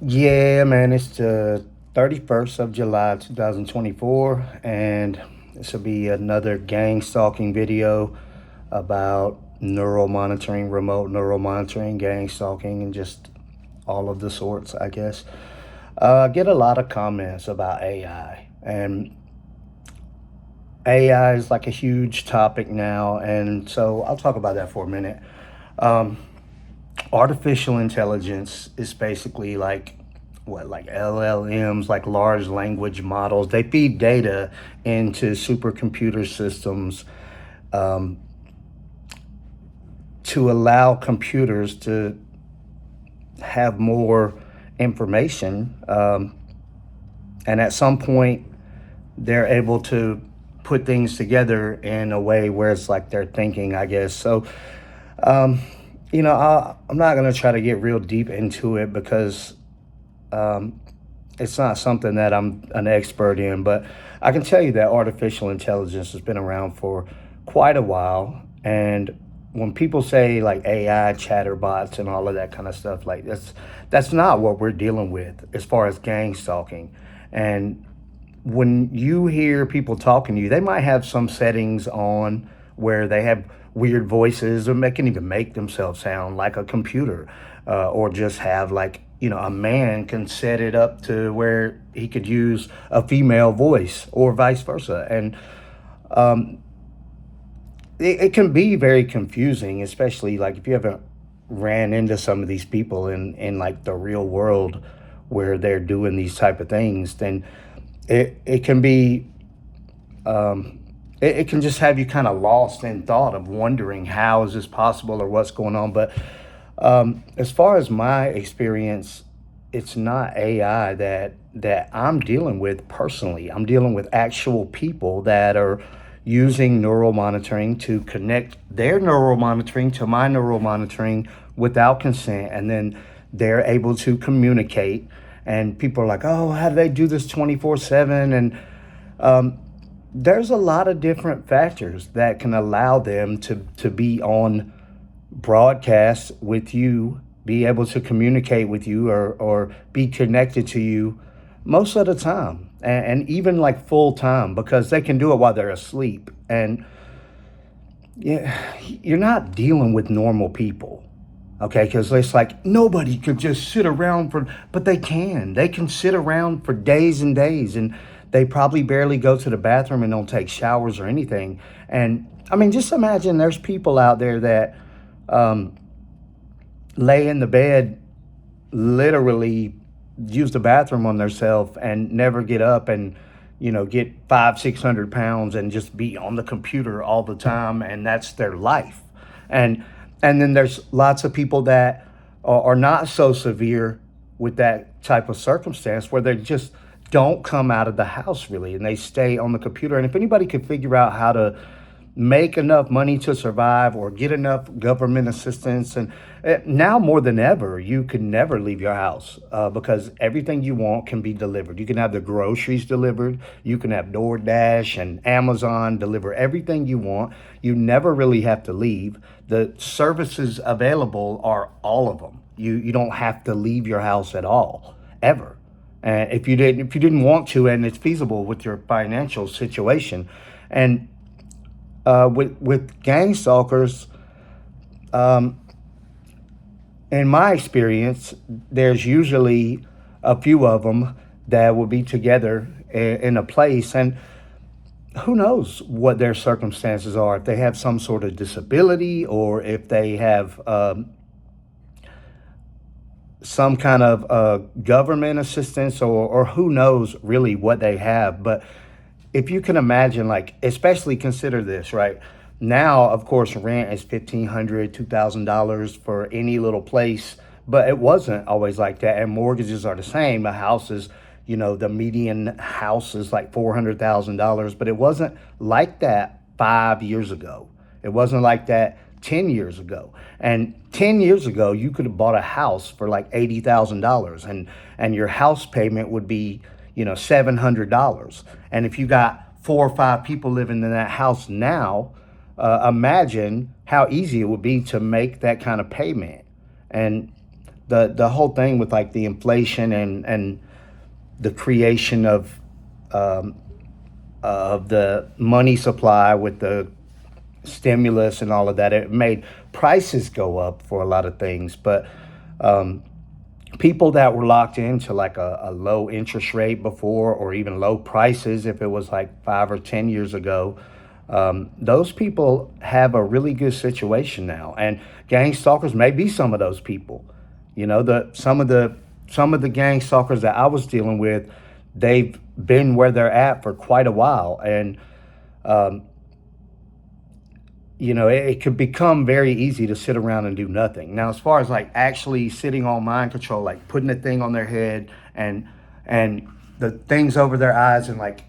Yeah, man, it's the 31st of July, 2024, and this will be another gang stalking video about neural monitoring, remote neural monitoring, gang stalking, and just all of the sorts, I guess. I get a lot of comments about AI, and AI is like a huge topic now, and so I'll talk about that for a minute. Um, Artificial intelligence is basically like what, like LLMs, like large language models. They feed data into supercomputer systems um, to allow computers to have more information. And at some point, they're able to put things together in a way where it's like they're thinking, I guess. So, um, I'm not going to try to get real deep into it because um, it's not something that I'm an expert in, but I can tell you that artificial intelligence has been around for quite a while. And when people say like AI, chatterbots, and all of that kind of stuff, like that's not what we're dealing with as far as gang stalking. And when you hear people talking to you, they might have some settings on where they have weird voices, or they can even make themselves sound like a computer, or just have like, a man can set it up to where he could use a female voice or vice versa. And it can be very confusing, especially like if you haven't ran into some of these people in like the real world where they're doing these type of things. Then it can be it can just have you kind of lost in thought of wondering how is this possible or what's going on. But as far as my experience, it's not AI that I'm dealing with personally. I'm dealing with actual people that are using neural monitoring to connect their neural monitoring to my neural monitoring without consent, and then they're able to communicate. And people are like, "Oh, how do they do this 24/7?" And there's a lot of different factors that can allow them to be on broadcast with you, be able to communicate with you, or be connected to you most of the time, and even like full time, because they can do it while they're asleep. And yeah, you're not dealing with normal people, okay? Because it's like nobody could just sit around for, but they can sit around for days and days, and they probably barely go to the bathroom and don't take showers or anything. And I mean, just imagine there's people out there that um, lay in the bed, literally use the bathroom on themselves and never get up, and get 500-600 pounds and just be on the computer all the time, and that's their life. And and then there's lots of people that are not so severe with that type of circumstance, where they just don't come out of the house really, and they stay on the computer. And if anybody could figure out how to make enough money to survive or get enough government assistance. And now more than ever, you can never leave your house, because everything you want can be delivered. You can have the groceries delivered. You can have DoorDash and Amazon deliver everything you want. You never really have to leave. The services available are all of them. You don't have to leave your house at all, ever. And if you didn't want to, and it's feasible with your financial situation. And with gang stalkers, um, in my experience, there's usually a few of them that will be together in a place, and who knows what their circumstances are, if they have some sort of disability, or if they have some kind of government assistance, or who knows really what they have. But if you can imagine, like, especially consider this, right? Now, of course, rent is $1,500, $2,000 for any little place, but it wasn't always like that. And mortgages are the same. A house is, the median house is like $400,000, but it wasn't like that 5 years ago. It wasn't like that 10 years ago. And 10 years ago, you could have bought a house for like $80,000, and your house payment would be, $700. And if you got 4 or 5 people living in that house now, imagine how easy it would be to make that kind of payment. And the whole thing with like the inflation and the creation of the money supply with the stimulus and all of that, it made prices go up for a lot of things. But people that were locked into like a low interest rate before, or even low prices, if it was like 5 or 10 years ago, those people have a really good situation now. And gang stalkers may be some of those people. You know, some of the gang stalkers that I was dealing with, they've been where they're at for quite a while, and it could become very easy to sit around and do nothing. Now, as far as like actually sitting on mind control, like putting a thing on their head and the things over their eyes, and like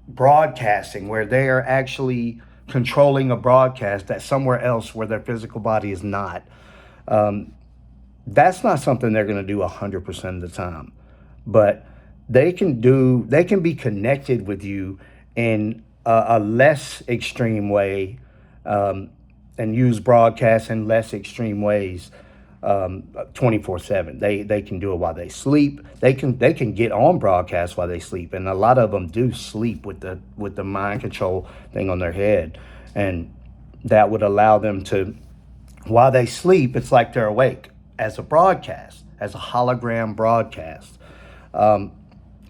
broadcasting where they are actually controlling a broadcast that's somewhere else where their physical body is not. That's not something they're going to do 100% of the time, but they can be connected with you in a less extreme way, and use broadcasts in less extreme ways, 24/7. They can do it while they sleep. They can get on broadcast while they sleep, and a lot of them do sleep with the mind control thing on their head, and that would allow them to, while they sleep, it's like they're awake as a broadcast, as a hologram broadcast. Um,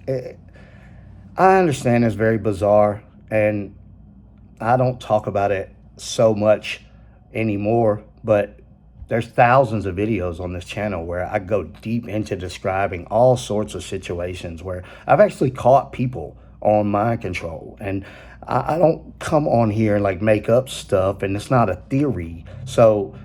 it, I understand it's very bizarre, and I don't talk about it so much anymore, but there's thousands of videos on this channel where I go deep into describing all sorts of situations where I've actually caught people on mind control. And I don't come on here and like make up stuff, and it's not a theory. So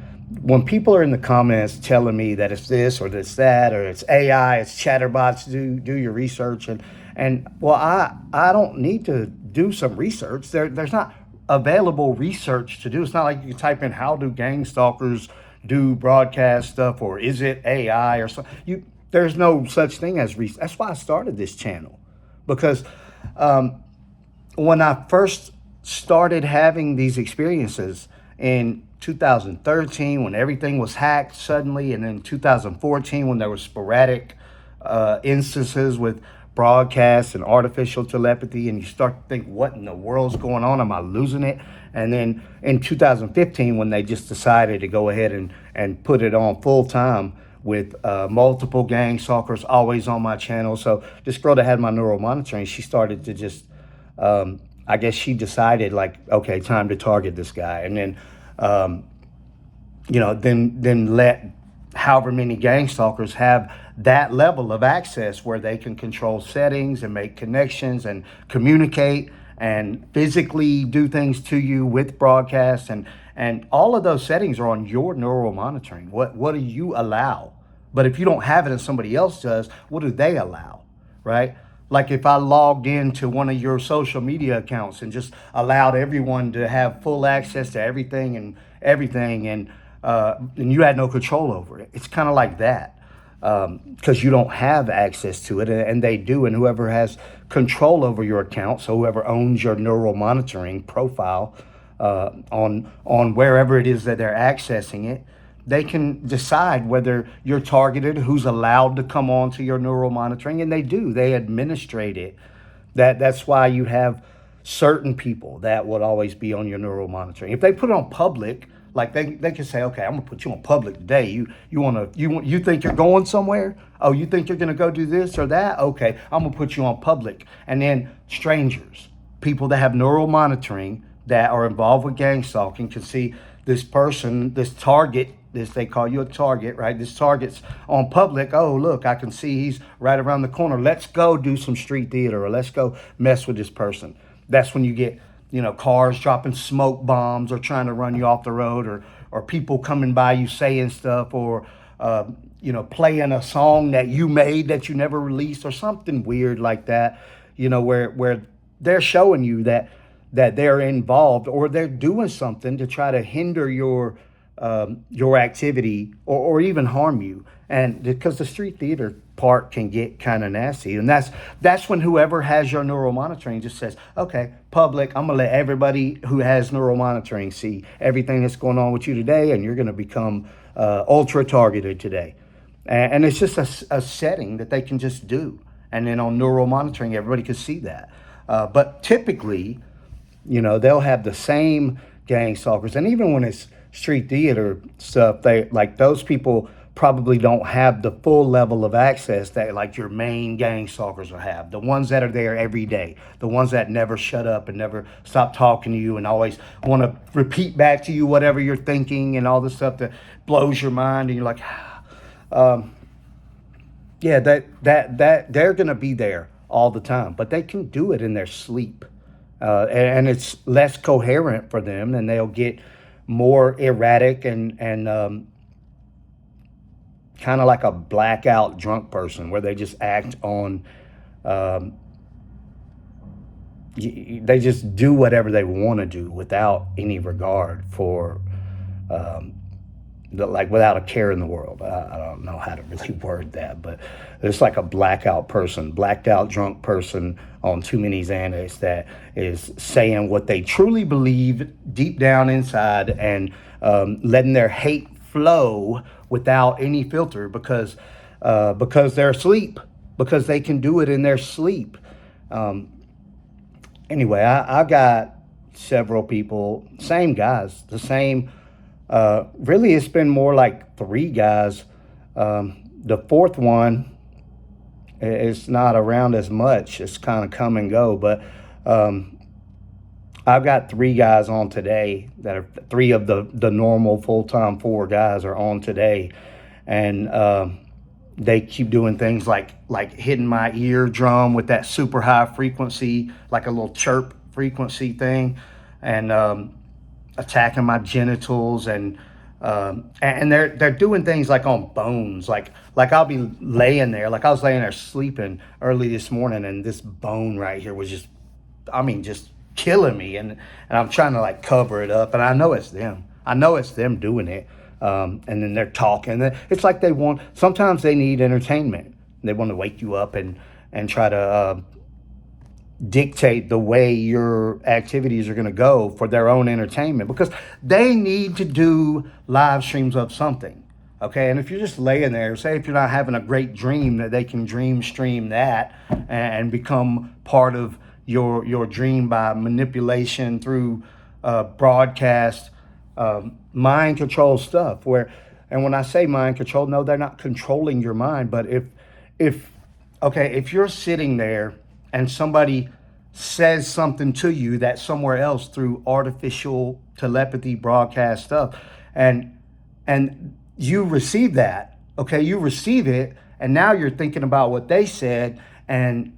when people are in the comments telling me that it's this or it's that, or it's AI, it's chatterbots, do your research. And well, I don't need to do some research. There's not available research to do. It's not like you can type in how do gang stalkers do broadcast stuff, or is it AI or something. There's no such thing as research. That's why I started this channel, because when I first started having these experiences in 2013, when everything was hacked suddenly, and then 2014 when there were sporadic instances with broadcasts and artificial telepathy, and you start to think, what in the world's going on? Am I losing it? And then in 2015, when they just decided to go ahead and put it on full time with multiple gang stalkers always on my channel. So this girl that had my neural monitoring, she started to just, I guess she decided like, okay, time to target this guy. And then, then let however many gang stalkers have that level of access where they can control settings and make connections and communicate and physically do things to you with broadcasts, and all of those settings are on your neural monitoring. What do you allow? But if you don't have it and somebody else does, what do they allow? Right? Like if I logged into one of your social media accounts and just allowed everyone to have full access to everything, and you had no control over it. It's kind of like that, because you don't have access to it, and they do. And whoever has control over your account, so whoever owns your neural monitoring profile on wherever it is that they're accessing it, they can decide whether you're targeted, who's allowed to come on to your neural monitoring, and they do. They administrate it. That's why you have certain people that would always be on your neural monitoring. If they put it on public, like they can say, okay, I'm gonna put you on public today. You think you're going somewhere? Oh, you think you're gonna go do this or that? Okay, I'm gonna put you on public. And then strangers, people that have neural monitoring that are involved with gang stalking, can see this person, this target, they call you a target, right? This target's on public. Oh, look, I can see he's right around the corner. Let's go do some street theater, or let's go mess with this person. That's when you get, cars dropping smoke bombs or trying to run you off the road, or people coming by you saying stuff, or, playing a song that you made that you never released, or something weird like that, where they're showing you that they're involved, or they're doing something to try to hinder your activity, or even harm you. And because the street theater part can get kind of nasty, and that's when whoever has your neural monitoring just says, okay, public, I'm gonna let everybody who has neural monitoring see everything that's going on with you today, and you're gonna become ultra targeted today. And it's just a setting that they can just do. And then on neural monitoring, everybody can see that. But typically, they'll have the same gang stalkers, and even when it's street theater stuff, they like those people probably don't have the full level of access that like your main gang stalkers will have. The ones that are there every day, the ones that never shut up and never stop talking to you and always want to repeat back to you whatever you're thinking and all this stuff that blows your mind, and you're like, yeah, that they're gonna be there all the time, but they can do it in their sleep, and it's less coherent for them, and they'll get more erratic and kind of like a blackout drunk person, where they just act on, um, they just do whatever they want to do without any regard for, um, like without a care in the world. I don't know how to really word that, but it's like a blackout person, blacked out drunk person on too many Xanax that is saying what they truly believe deep down inside, and letting their hate flow without any filter because they're asleep, because they can do it in their sleep. Um, anyway, I got several people, same guys, the same. Really, it's been more like three guys. The fourth one is not around as much. It's kind of come and go, but um, I've got three guys on today that are three of the normal full time four guys are on today, and they keep doing things like hitting my eardrum with that super high frequency, like a little chirp frequency thing, and attacking my genitals, and they're doing things like on bones, like I'll be laying there, like I was laying there sleeping early this morning, and this bone right here was just, I mean, just killing me, and I'm trying to like cover it up, and I know it's them. I know it's them doing it. And then they're talking. It's like they want. Sometimes they need entertainment. They want to wake you up and try to dictate the way your activities are going to go for their own entertainment, because they need to do live streams of something. Okay, and if you're just laying there, say if you're not having a great dream, that they can dream stream that and become part of your dream by manipulation through broadcast, mind control stuff. And when I say mind control, no, they're not controlling your mind. But if okay, if you're sitting there and somebody says something to you that somewhere else through artificial telepathy broadcast stuff, and you receive that, okay, you receive it, and now you're thinking about what they said, and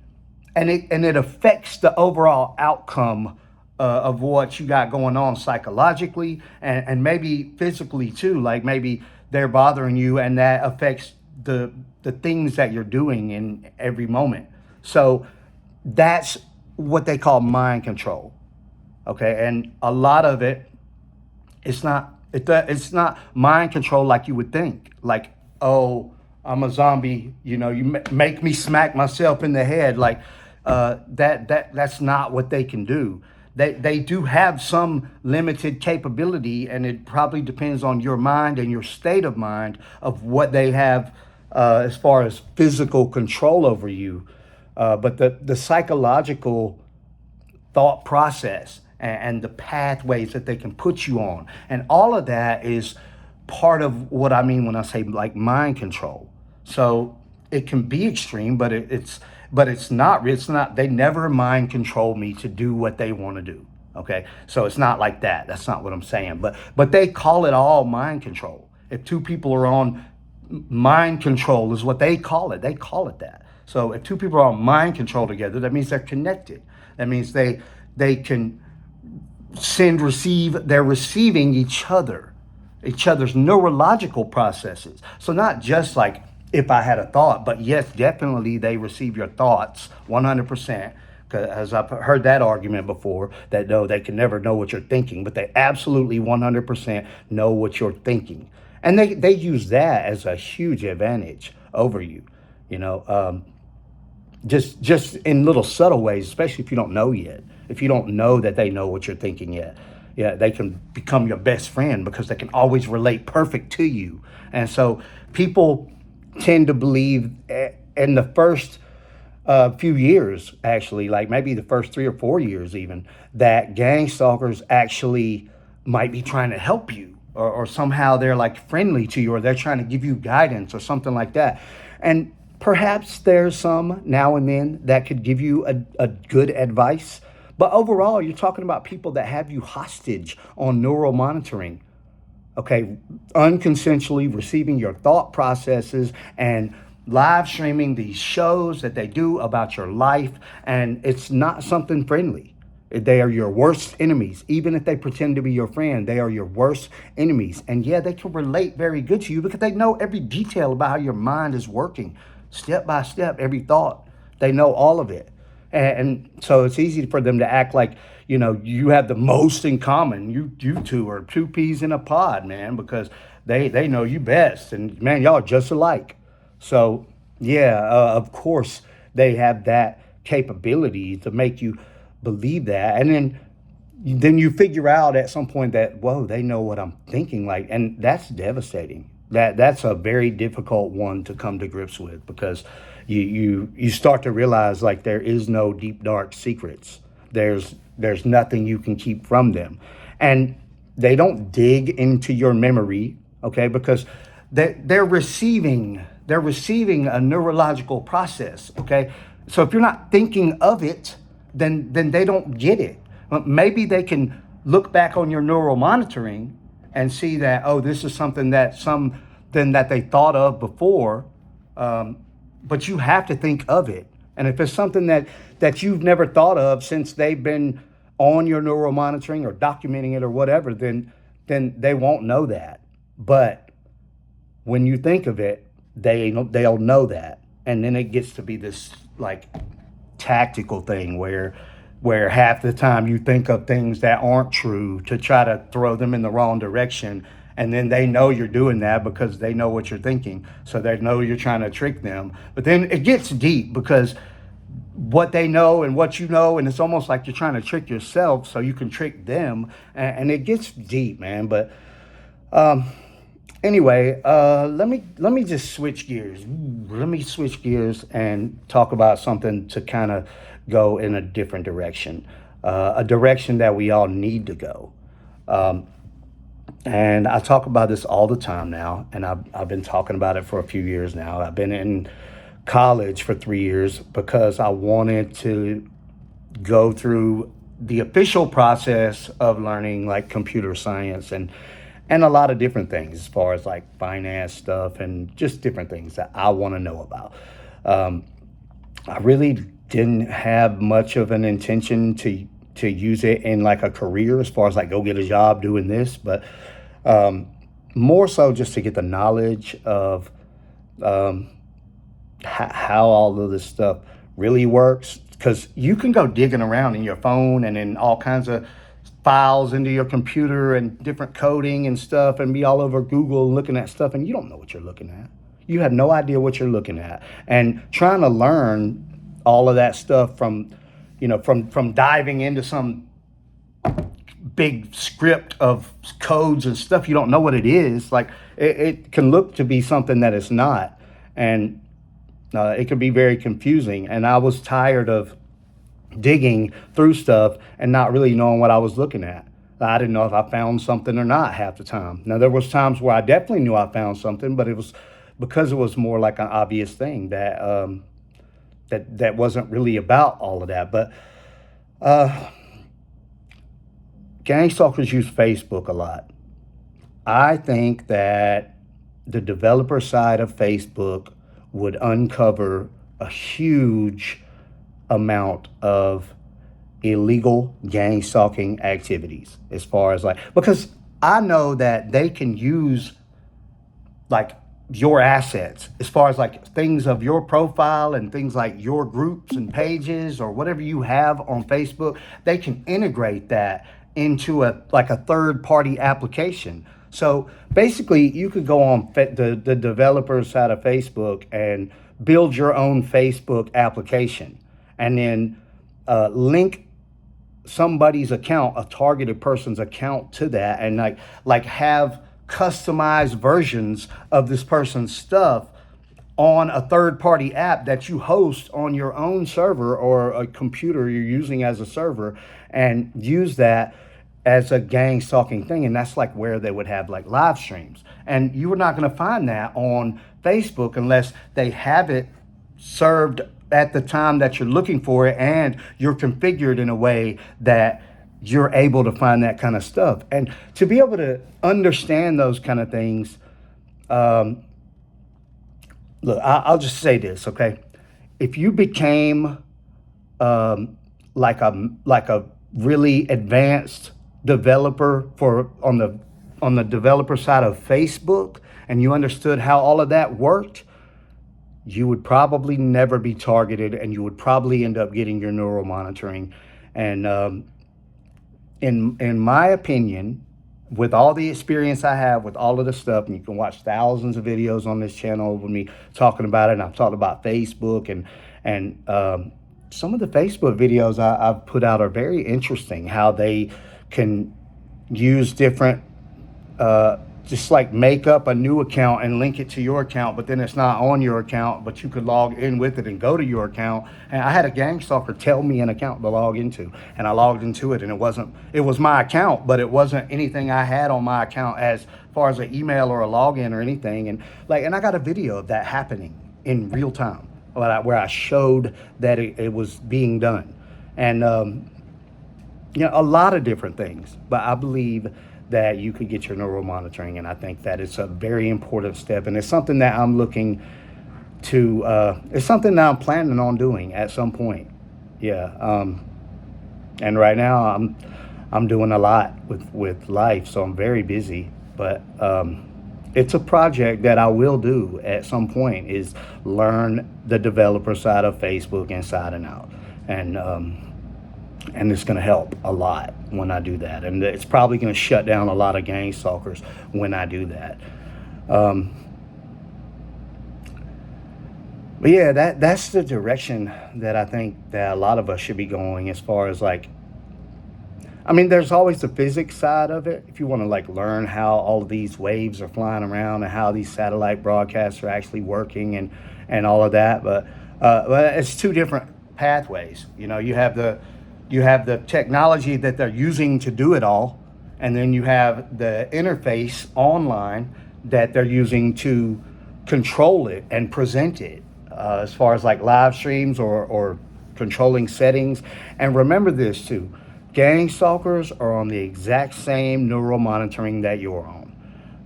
it affects the overall outcome of what you got going on psychologically, and maybe physically too. Like maybe they're bothering you, and that affects the things that you're doing in every moment. So that's what they call mind control. Okay, and a lot of it, it's not mind control like you would think. Like, oh, I'm a zombie. You make me smack myself in the head. Like that's not what they can do. They do have some limited capability, and it probably depends on your mind and your state of mind of what they have as far as physical control over you. But the psychological thought process and the pathways that they can put you on, and all of that is part of what I mean when I say like mind control. So it can be extreme, but it's not. It's not. They never mind control me to do what they want to do. Okay, so it's not like that. That's not what I'm saying. But they call it all mind control. If two people are on mind control, is what they call it. They call it that. So if two people are on mind control together, that means they're connected. That means they can send, receive. They're receiving each other's neurological processes. So not just like if I had a thought, but yes, definitely they receive your thoughts 100%. Because I've heard that argument before, that no, they can never know what you're thinking, but they absolutely 100% know what you're thinking. And they use that as a huge advantage over you, you know, just in little subtle ways, especially if you don't know yet. If you don't know that they know what you're thinking yet, yeah, they can become your best friend because they can always relate perfect to you. And so people tend to believe in the first few years, actually, like maybe the first 3 or 4 years, even, that gang stalkers actually might be trying to help you, or somehow they're like friendly to you, or they're trying to give you guidance or something like that. And perhaps there's some now and then that could give you a good advice. But overall, you're talking about people that have you hostage on neural monitoring, okay, unconsensually receiving your thought processes and live streaming these shows that they do about your life. And it's not something friendly. They are your worst enemies. Even if they pretend to be your friend, they are your worst enemies. And yeah, they can relate very good to you because they know every detail about how your mind is working, step by step, every thought. They know all of it. And so it's easy for them to act like, you have the most in common. You two are two peas in a pod, man, because they know you best. And man, y'all are just alike. So yeah, of course they have that capability to make you believe that. And then you figure out at some point that, whoa, they know what I'm thinking, like, and that's devastating. That's a very difficult one to come to grips with, because you start to realize, like, there is no deep dark secrets. There's nothing you can keep from them. And they don't dig into your memory, okay, because they're receiving a neurological process, okay. So if you're not thinking of it, then they don't get it. Maybe they can look back on your neural monitoring and see that, oh, this is something that they thought of before, but you have to think of it. And if it's something that you've never thought of since they've been on your neural monitoring or documenting it or whatever, then they won't know that. But when you think of it, they'll know that, and then it gets to be this like tactical thing where half the time you think of things that aren't true to try to throw them in the wrong direction, and then they know you're doing that because they know what you're thinking, so they know you're trying to trick them. But then it gets deep, because what they know and what you know, and it's almost like you're trying to trick yourself so you can trick them, and it gets deep, man. But anyway, let me just switch gears. Let me switch gears and talk about something to kind of go in a different direction, a direction that we all need to go. And I talk about this all the time now, and I've been talking about it for a few years now. I've been in college for 3 years because I wanted to go through the official process of learning like computer science and a lot of different things, as far as like finance stuff and just different things that I want to know about. Um, I really didn't have much of an intention to use it in like a career, as far as like go get a job doing this, but um, more so just to get the knowledge of um, how all of this stuff really works. Because you can go digging around in your phone and in all kinds of files into your computer and different coding and stuff, and be all over Google looking at stuff, and you don't know what you're looking at. You have no idea what you're looking at. And trying to learn all of that stuff from diving into some big script of codes and stuff, you don't know what it is. Like, it can look to be something that it's not. And it could be very confusing. And I was tired of digging through stuff and not really knowing what I was looking at. I didn't know if I found something or not half the time. Now, there was times where I definitely knew I found something, but it was because it was more like an obvious thing that wasn't really about all of that. But uh, gang stalkers use Facebook a lot. I think that the developer side of Facebook would uncover a huge amount of illegal gang stalking activities, as far as like, because I know that they can use like your assets, as far as like things of your profile and things like your groups and pages or whatever you have on Facebook. They can integrate that into a third party application. So basically you could go on the developer side of Facebook and build your own Facebook application, and then link somebody's account, a targeted person's account, to that, and like have customized versions of this person's stuff on a third party app that you host on your own server or a computer you're using as a server, and use that as a gang stalking thing. And that's like where they would have like live streams. And you are not going to find that on Facebook unless they have it served at the time that you're looking for it, and you're configured in a way that you're able to find that kind of stuff. And to be able to understand those kind of things, um, look, I'll just say this, okay? If you became like a really advanced developer for on the developer side of Facebook, and you understood how all of that worked, you would probably never be targeted, and you would probably end up getting your neural monitoring. And in my opinion, with all the experience I have with all of this stuff, and you can watch thousands of videos on this channel with me talking about it, and I've talked about Facebook, and some of the Facebook videos I've put out are very interesting. How they can use different, just like make up a new account and link it to your account, but then it's not on your account, but you could log in with it and go to your account. And I had a gang stalker tell me an account to log into, and I logged into it, and it was my account, but it wasn't anything I had on my account as far as an email or a login or anything. And I got a video of that happening in real time, where I showed that it was being done. And a lot of different things, but I believe that you could get your neural monitoring, and I think that it's a very important step, and it's something that I'm looking to. It's something that I'm planning on doing at some point. Yeah, and right now I'm doing a lot with life, so I'm very busy. But it's a project that I will do at some point, is learn the developer side of Facebook inside and out, and it's going to help a lot when I do that. And it's probably going to shut down a lot of gang stalkers when I do that. But yeah, that's the direction that I think that a lot of us should be going, as far as like, I mean, there's always the physics side of it. If you want to like learn how all of these waves are flying around and how these satellite broadcasts are actually working, and all of that. But it's two different pathways. You have the technology that they're using to do it all, and then you have the interface online that they're using to control it and present it, as far as like live streams or controlling settings. And remember this too, gang stalkers are on the exact same neural monitoring that you're on.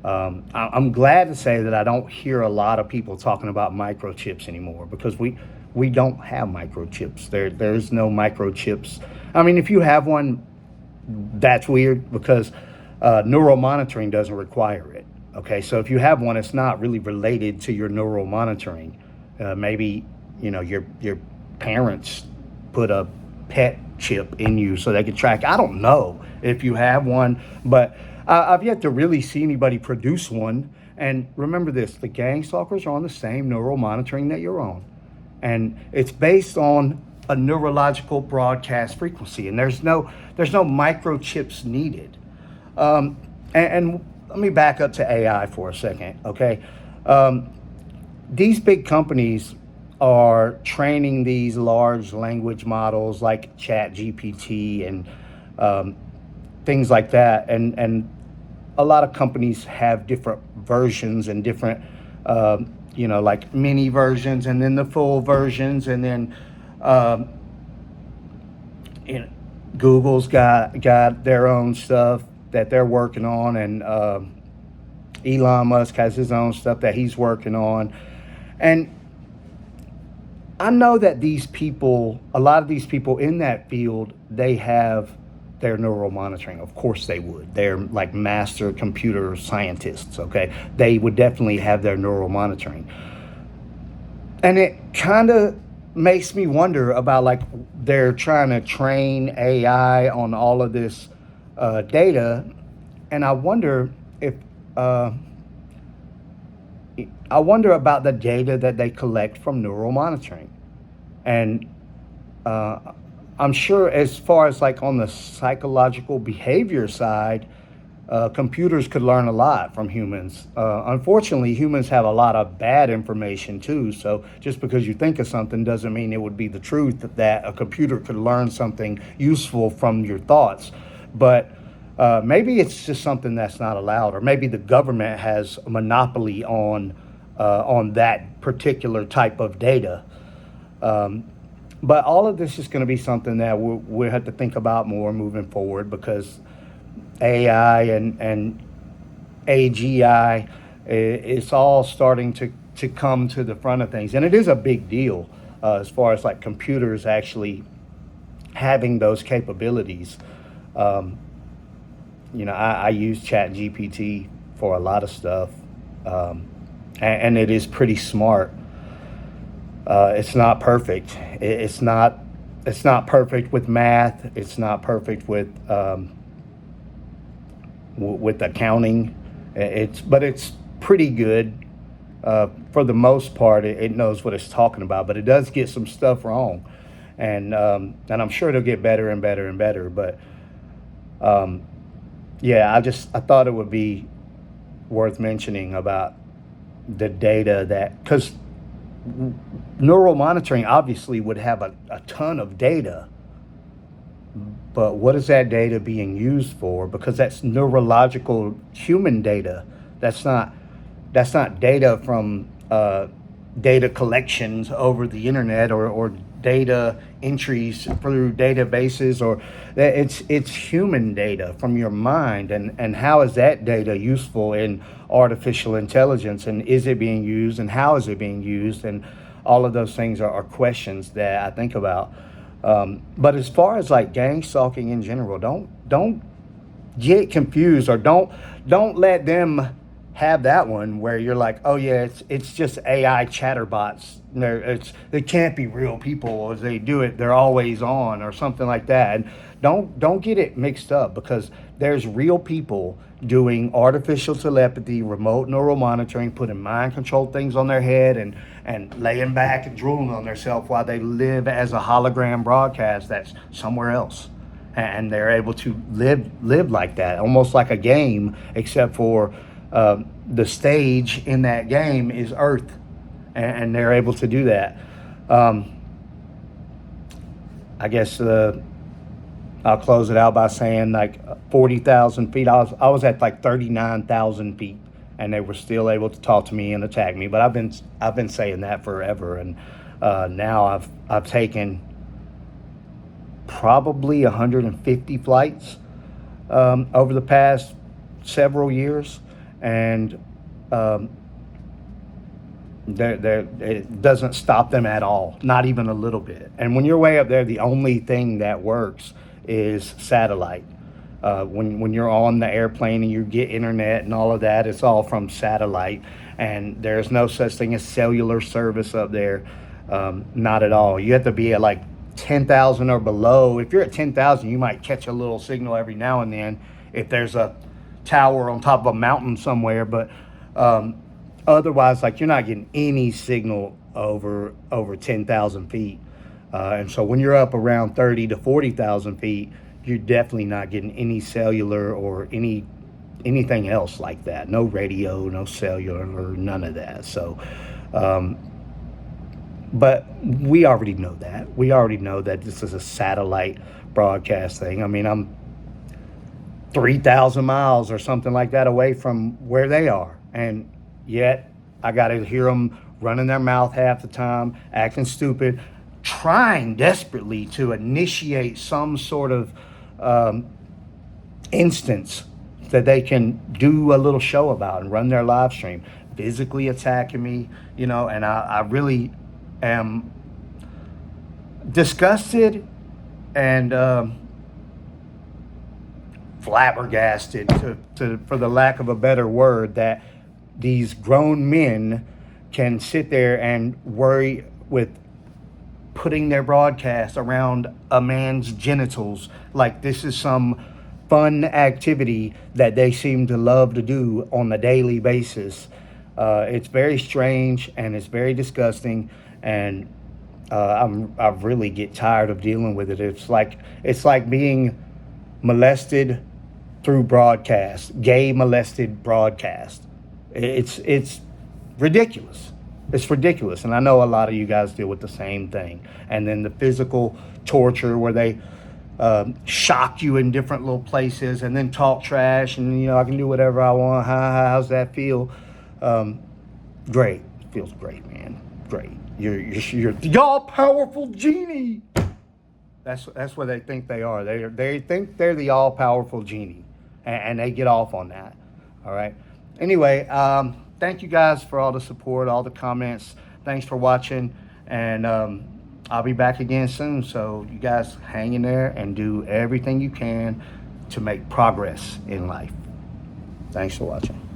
I'm glad to say that I don't hear a lot of people talking about microchips anymore, because we don't have microchips. There's no microchips. I mean, if you have one, that's weird, because neural monitoring doesn't require it. Okay, so if you have one, it's not really related to your neural monitoring. Maybe your parents put a pet chip in you so they can track. I don't know if you have one, but I've yet to really see anybody produce one. And remember this: the gang stalkers are on the same neural monitoring that you're on. And it's based on a neurological broadcast frequency, and there's no microchips needed. And let me back up to AI for a second, okay? These big companies are training these large language models like ChatGPT and things like that, and a lot of companies have different versions and different like mini versions, and then the full versions, and then Google's got their own stuff that they're working on, and Elon Musk has his own stuff that he's working on. And I know that a lot of these people in that field, they have their neural monitoring. Of course they would. They're like master computer scientists, okay? They would definitely have their neural monitoring. And it kind of makes me wonder about, like, they're trying to train AI on all of this data, and I wonder about the data that they collect from neural monitoring. And I'm sure, as far as like on the psychological behavior side, computers could learn a lot from humans. Unfortunately, humans have a lot of bad information too. So just because you think of something doesn't mean it would be the truth that a computer could learn something useful from your thoughts. But maybe it's just something that's not allowed, or maybe the government has a monopoly on that particular type of data. But all of this is going to be something that we'll have to think about more moving forward, because AI and AGI, it's all starting to come to the front of things. And it is a big deal as far as like computers actually having those capabilities. Um, I use Chat GPT for a lot of stuff, and it is pretty smart. It's not perfect. It's not perfect with math. It's not perfect with accounting. But it's pretty good. For the most part, it knows what it's talking about, but it does get some stuff wrong, and I'm sure it'll get better and better and better. But um, yeah, I thought it would be worth mentioning about the data, that because neural monitoring obviously would have a ton of data, but what is that data being used for? Because that's neurological human data. That's not that's not data from data collections over the internet, or data entries through databases, or that it's human data from your mind. And how is that data useful in artificial intelligence, and is it being used, and how is it being used? And all of those things are questions that I think about. But as far as like gang stalking in general, don't get confused, or don't let them have that one where you're like, oh yeah, it's just AI chatterbots. They can't be real people, as they do it, they're always on, or something like that. And don't get it mixed up, because there's real people doing artificial telepathy, remote neural monitoring, putting mind control things on their head, and laying back and drooling on themselves while they live as a hologram broadcast that's somewhere else, and they're able to live like that, almost like a game, except for the stage in that game is Earth, and they're able to do that. Um, I guess I'll close it out by saying like 40,000 feet. I was at like 39,000 feet, and they were still able to talk to me and attack me. But I've been saying that forever, and now I've taken probably 150 flights over the past several years, and um, it doesn't stop them at all, not even a little bit. And when you're way up there, the only thing that works is satellite. When you're on the airplane and you get internet and all of that, it's all from satellite, and there's no such thing as cellular service up there. Not at all. You have to be at like 10,000 or below. If you're at 10,000, you might catch a little signal every now and then if there's a tower on top of a mountain somewhere. But otherwise, like, you're not getting any signal over 10,000 feet. And so when you're up around 30 to 40,000 feet, you're definitely not getting any cellular or anything else like that. No radio, no cellular, or none of that. So, but we already know that. We already know that this is a satellite broadcast thing. I mean, I'm 3,000 miles or something like that away from where they are, and yet I got to hear them running their mouth half the time, acting stupid, trying desperately to initiate some sort of um, instance that they can do a little show about and run their live stream, physically attacking me, and I really am disgusted and flabbergasted, for the lack of a better word, that these grown men can sit there and worry with putting their broadcast around a man's genitals like this is some fun activity that they seem to love to do on a daily basis. It's very strange, and it's very disgusting, and I really get tired of dealing with it. It's like being molested through broadcast, gay molested broadcast. It's ridiculous. It's ridiculous. And I know a lot of you guys deal with the same thing. And then the physical torture where they shock you in different little places and then talk trash and, I can do whatever I want. How's that feel? Great. It feels great, man. Great. You're the all-powerful genie. That's what they think they are. They think they're the all-powerful genie, and they get off on that. All right. Anyway, thank you guys for all the support, all the comments. Thanks for watching, and I'll be back again soon. So you guys hang in there and do everything you can to make progress in life. Thanks for watching.